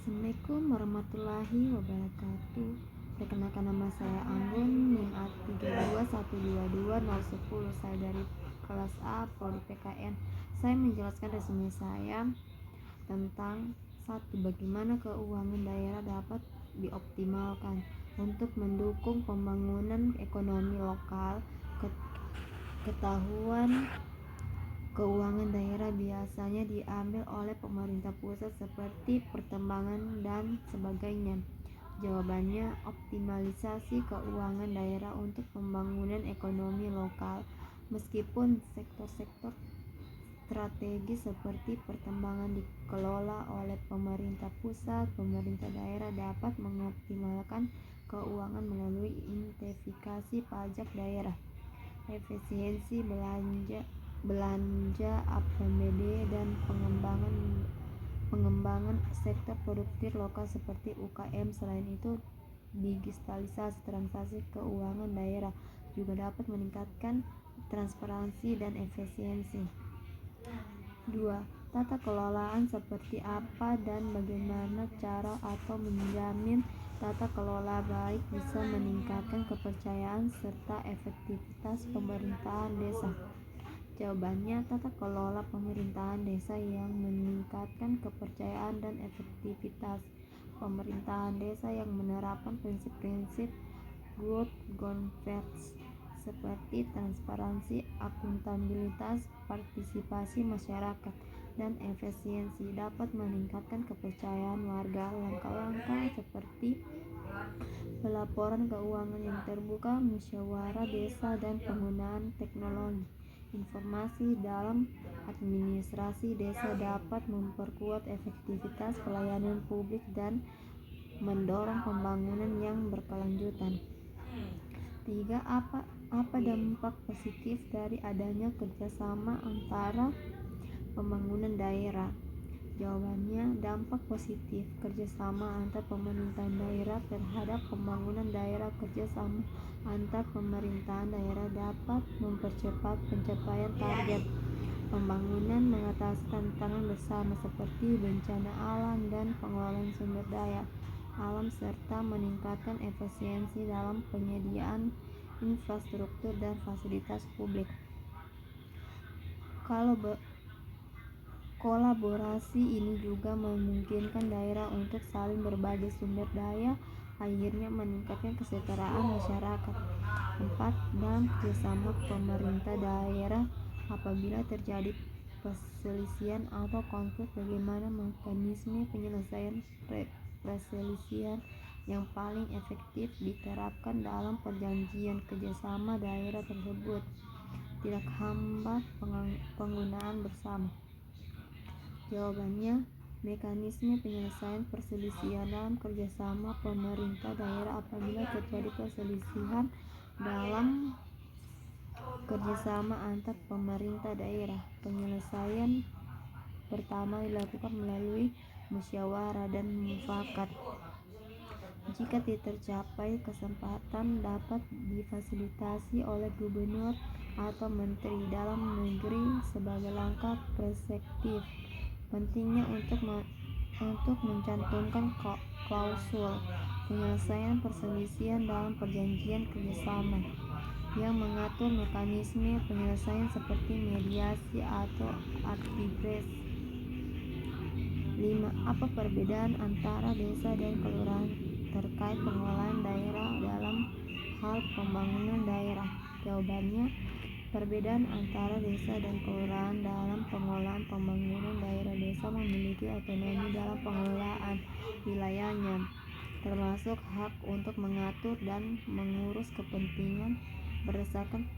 Assalamualaikum warahmatullahi wabarakatuh. Perkenalkan, nama saya Anggun, NIM A32122010. Saya dari kelas A Prodi PKN. Saya menjelaskan resume saya tentang 1. Bagaimana keuangan daerah dapat dioptimalkan untuk mendukung pembangunan ekonomi lokal. Ketahuan keuangan daerah biasanya diambil oleh pemerintah pusat seperti pertambangan dan sebagainya. Jawabannya, optimalisasi keuangan daerah untuk pembangunan ekonomi lokal. Meskipun sektor-sektor strategis seperti pertambangan dikelola oleh pemerintah pusat, pemerintah daerah dapat mengoptimalkan keuangan melalui intensifikasi pajak daerah, efisiensi belanja APBD, dan pengembangan sektor produktif lokal seperti UKM. Selain itu, digitalisasi transaksi keuangan daerah juga dapat meningkatkan transparansi dan efisiensi. 2. Tata kelolaan seperti apa dan bagaimana cara atau menjamin tata kelola baik bisa meningkatkan kepercayaan serta efektivitas pemerintahan desa. Jawabannya, tata kelola pemerintahan desa yang meningkatkan kepercayaan dan efektivitas pemerintahan desa yang menerapkan prinsip-prinsip good governance seperti transparansi, akuntabilitas, partisipasi masyarakat, dan efisiensi dapat meningkatkan kepercayaan warga. Langkah-langkah seperti pelaporan keuangan yang terbuka, musyawarah desa, dan penggunaan teknologi informasi dalam administrasi desa dapat memperkuat efektivitas pelayanan publik dan mendorong pembangunan yang berkelanjutan. 3. Apa dampak positif dari adanya kerjasama antara pembangunan daerah? Jawabannya, dampak positif kerjasama antar pemerintahan daerah terhadap pembangunan daerah. Kerjasama antar pemerintahan daerah dapat mempercepat pencapaian target pembangunan, mengatasi tantangan bersama seperti bencana alam dan pengelolaan sumber daya alam, serta meningkatkan efisiensi dalam penyediaan infrastruktur dan fasilitas publik. Kolaborasi ini juga memungkinkan daerah untuk saling berbagi sumber daya, akhirnya meningkatkan kesejahteraan masyarakat. 4. Dan kerjasama pemerintah daerah. Apabila terjadi perselisihan atau konflik, bagaimana mekanisme penyelesaian perselisihan yang paling efektif diterapkan dalam perjanjian kerjasama daerah tersebut, tidak hambat penggunaan bersama. Jawabannya, mekanisme penyelesaian perselisihan dalam kerjasama pemerintah daerah. Apabila terjadi perselisihan dalam kerjasama antar pemerintah daerah, penyelesaian pertama dilakukan melalui musyawarah dan mufakat. Jika tidak tercapai kesepakatan, dapat difasilitasi oleh gubernur atau menteri dalam negeri sebagai langkah preventif. Pentingnya untuk mencantumkan klausul penyelesaian perselisihan dalam perjanjian kerjasama yang mengatur mekanisme penyelesaian seperti mediasi atau arbitrase. 5. Apa perbedaan antara desa dan kelurahan terkait pengelolaan daerah dalam hal pembangunan daerah? Jawabannya, perbedaan antara desa dan kelurahan dalam pengelolaan pembangunan daerah. Desa memiliki otonomi dalam pengelolaan wilayahnya, termasuk hak untuk mengatur dan mengurus kepentingan berdasarkan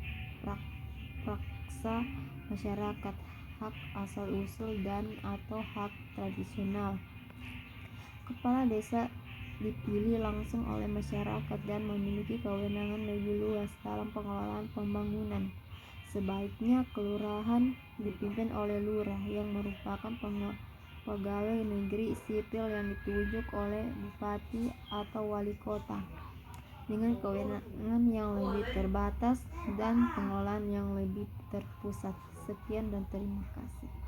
praksa masyarakat, hak asal-usul dan atau hak tradisional. Kepala desa dipilih langsung oleh masyarakat dan memiliki kewenangan lebih luas dalam pengelolaan pembangunan. Sebaiknya kelurahan dipimpin oleh lurah yang merupakan pegawai negeri sipil yang ditunjuk oleh bupati atau wali kota dengan kewenangan yang lebih terbatas dan pengelolaan yang lebih terpusat. Sekian dan terima kasih.